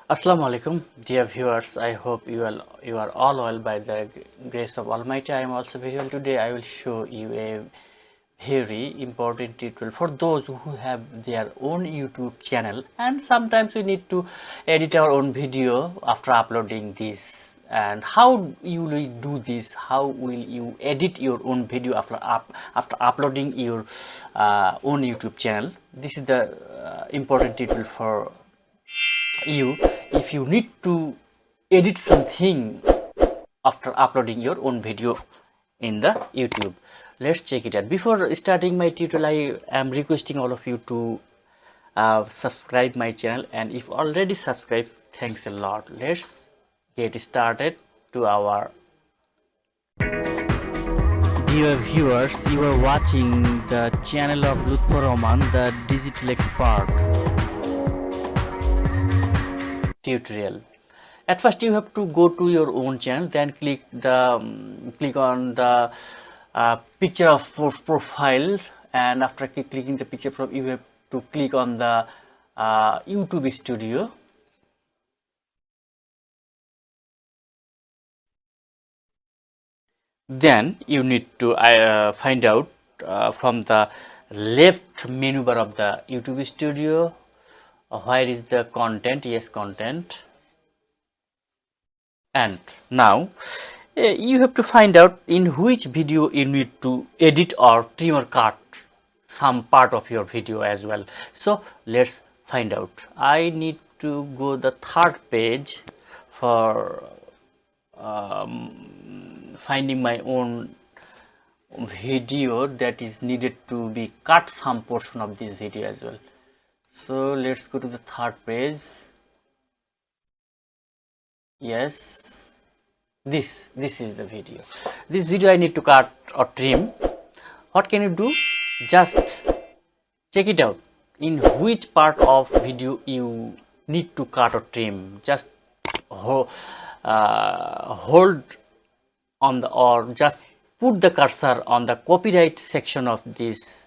Assalamu alaikum, dear viewers. I hope you are all well by the grace of Almighty. I am also very well today. I will show you a very important tutorial for those who have their own YouTube channel, and sometimes we need to edit our own video after uploading this. And how you will do this? How will you edit your own video after uploading your own YouTube channel? This is the important tutorial for you if you need to edit something after uploading your own video in the YouTube. Let's check it out. Before starting my tutorial, I am requesting all of you to subscribe my channel, and if already subscribed, thanks a lot. Let's get started to our dear viewers. You are watching the channel of Lutfur Rahman, the digital expert tutorial. At first you have to go to your own channel, then click on the picture of profile, and after clicking the picture profile, you have to click on the YouTube studio. Then you need to find out from the left menu bar of the YouTube studio where is the content. Yes, content. And now you have to find out in which video you need to edit or trim or cut some part of your video as well. So let's find out. I need to go the third page for finding my own video that is needed to be cut some portion of this video as well. So let's go to the third page. Yes, this is the video. This video I need to cut or trim. What can you do? Just check it out in which part of video you need to cut or trim. Just hold on the, or just put the cursor on the copyright section of this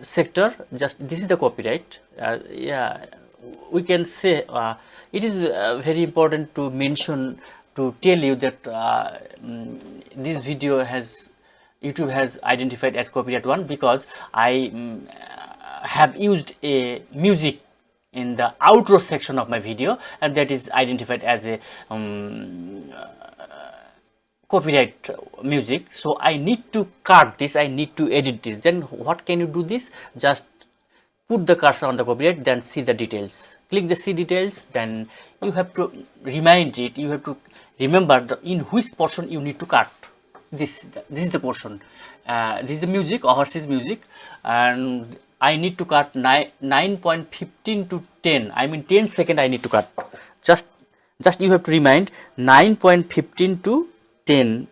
sector. Just this is the copyright. Yeah, we can say it is very important to mention, to tell you that this video has YouTube has identified as copyright 1 because I have used a music in the outro section of my video, and that is identified as a copyright music. So I need to cut this, I need to edit this. Then what can you do this? Just put the cursor on the copyright, then see the details. Click the see details. Then you have to remind it, you have to remember in which portion you need to cut. This is the portion. This is the music, overseas music, and I need to cut 9.15 to 10. I mean 10 seconds I need to cut. Just you have to remind 9.15 to 10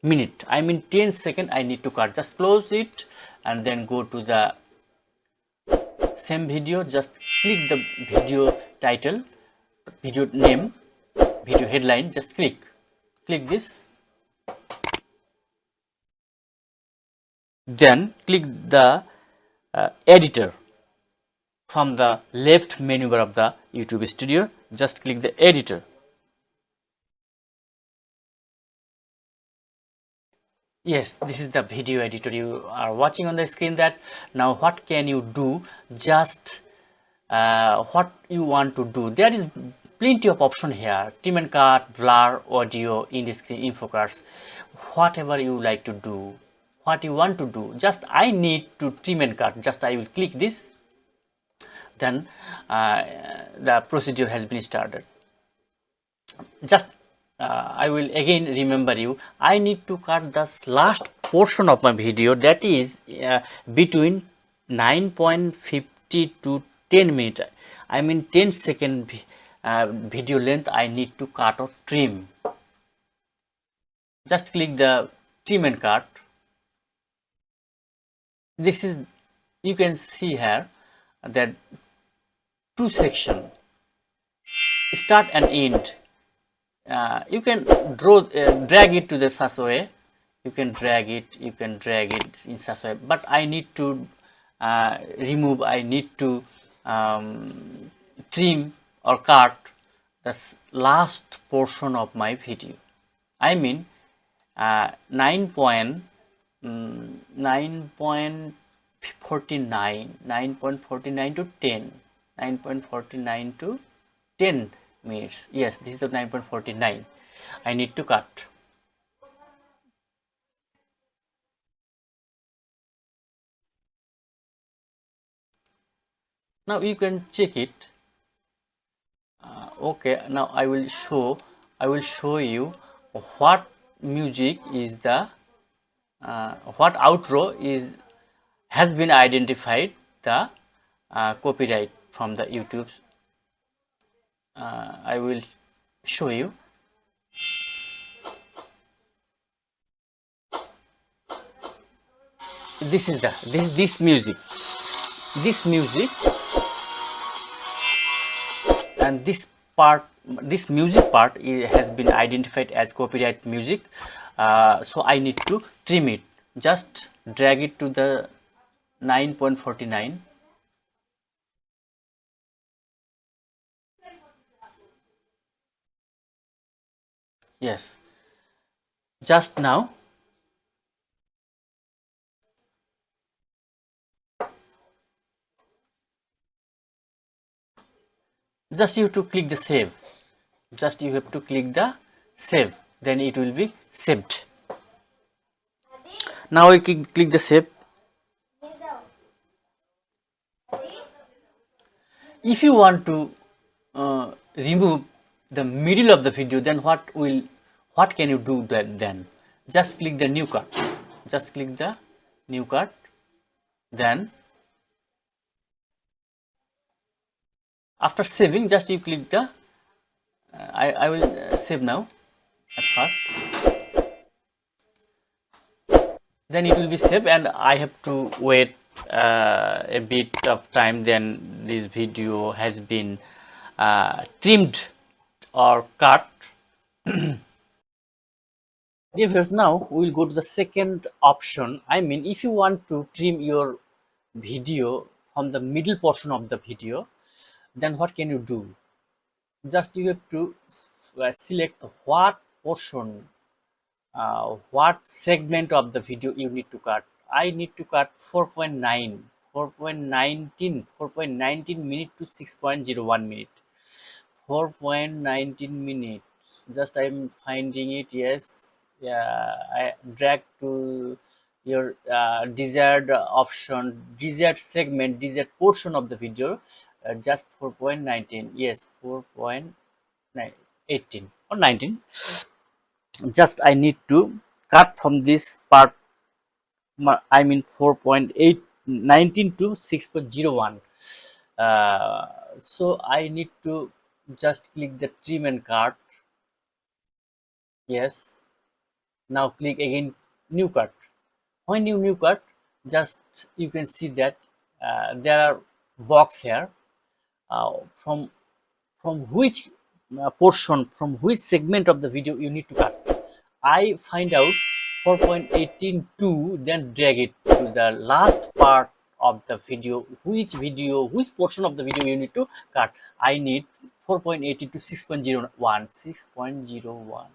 minute. I mean 10 seconds I need to cut. Just close it and then go to the same video. Just click the video title, video name, video headline. Just click this. Then click the editor from the left menu bar of the YouTube studio. Just click the editor. Yes, this is the video editor you are watching on the screen. That now what can you do? Just what you want to do. There is plenty of option here: trim and cut, blur, audio, in screen, infocars, whatever you like to do, what you want to do. Just I need to trim and cut. Just I will click this. Then the procedure has been started. Just I will again remember you, I need to cut the last portion of my video, that is between 9.50 to 10 minutes. I mean 10 second video length I need to cut or trim. Just click the trim and cut. This is, you can see here that two section, start and end. You can drag it to the such way. You can drag it in such way, but I need to remove, I need to trim or cut the last portion of my video. I mean 9.49 to 10, 9.49 to 10 minutes. Yes, this is the 9.49. I need to cut. Now you can check it. Okay, now I will show you what music is the what outro is has been identified the copyright from the YouTube. I will show you. This is the this music, and this music part has been identified as copyright music. So I need to trim it. Just drag it to the 9.49. Yes, just now. Just you have to click the save. Just you have to click the save, then it will be saved. Now I click the save. If you want to remove the middle of the video, then what can you do then? Just click the new cut. Just click the new cut. Then after saving, just you click the I will save now at first. Then it will be saved, and I have to wait a bit of time. Then this video has been trimmed or cut. Dear viewers, now we will go to the second option. I mean, if you want to trim your video from the middle portion of the video, then what can you do? Just you have to select what portion, what segment of the video you need to cut. I need to cut 4.19 minute to 6.01 minute. 4.19 minutes. Just I'm finding it. Yes, yeah, I drag to your desired option, desired segment, desired portion of the video. Just 4.19. Yes, 4.18 or 19. Just I need to cut from this part. I mean 4.8 19 to 6.01. So I need to just click the trim and cut. Yes, now click again new cut. When you new cut, just you can see that there are box here, from which portion, from which segment of the video you need to cut. I find out 4.182, then drag it to the last part of the video. Which portion of the video you need to cut? I need 4.80 to 6.01. 6.01.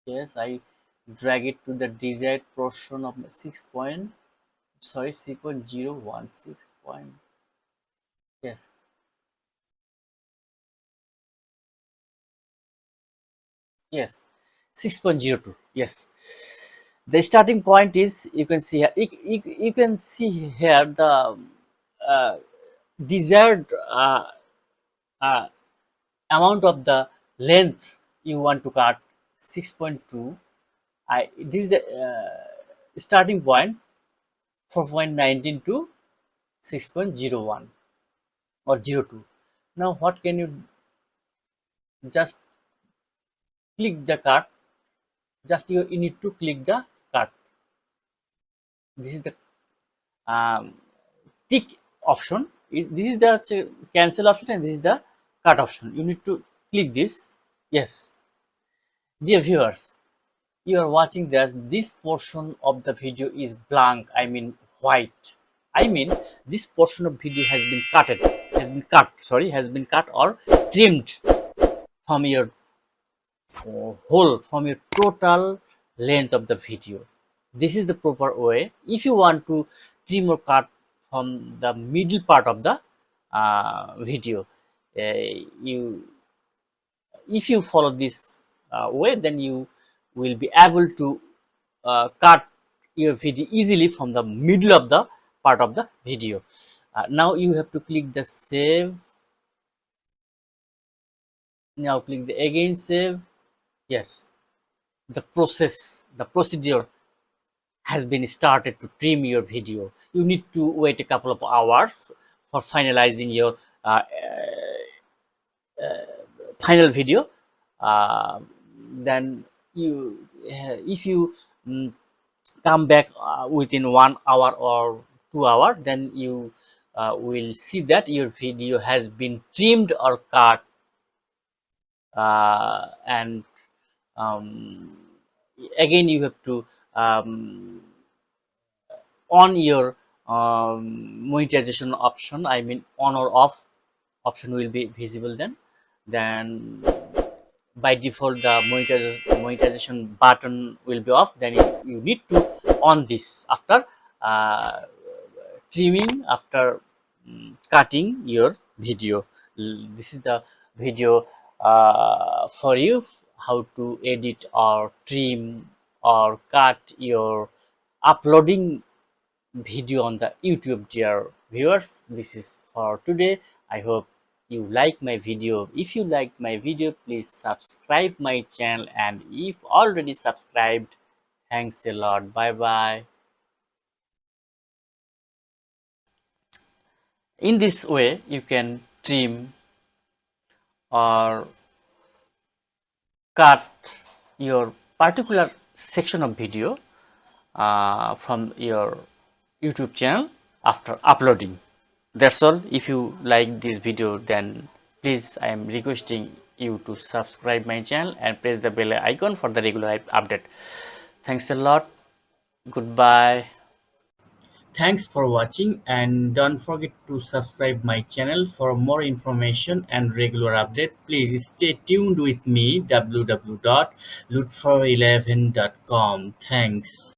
Yes, I drag it to the desired portion of 6.01. 6 point. Yes. Yes, 6.02. Yes, the starting point is, you can see here, you can see here the uh, desired uh, amount of the length you want to cut. 6.2. This is the starting point. 4.19 to 6.01 or 02. Now what can you just click the cut? Just you need to click the cut. This is the tick option. This is the cancel option, and this is the cut option. You need to click this. Yes, dear viewers, you are watching this portion of the video is blank, I mean white. I mean, this portion of video has been cut or trimmed from your from your total length of the video. This is the proper way. If you want to trim or cut from the middle part of the video, you if you follow this way, then you will be able to cut your video easily from the middle of the part of the video. Now you have to click the save. Now click the again save. Yes, the procedure has been started to trim your video. You need to wait a couple of hours for finalizing your final video. uh, then if you mm, come back within 1 hour or 2 hour, then you will see that your video has been trimmed or cut, and um, again you have to on your monetization option, I mean on or off option will be visible. Then by default the monetization button will be off. Then you need to on this after uh, trimming, after cutting your video. This is the video for you, how to edit or trim or cut your uploading video on the YouTube. Dear viewers, this is for today. I hope you like my video. If you like my video, please subscribe my channel, and if already subscribed, thanks a lot. Bye bye. In this way you can trim or cut your particular section of video from your YouTube channel after uploading. That's all. If you like this video, then please, I am requesting you to subscribe my channel and press the bell icon for the regular update. Thanks a lot. Goodbye. Thanks for watching, and don't forget to subscribe my channel for more information and regular update. Please stay tuned with me, www.lootfor11.com. Thanks.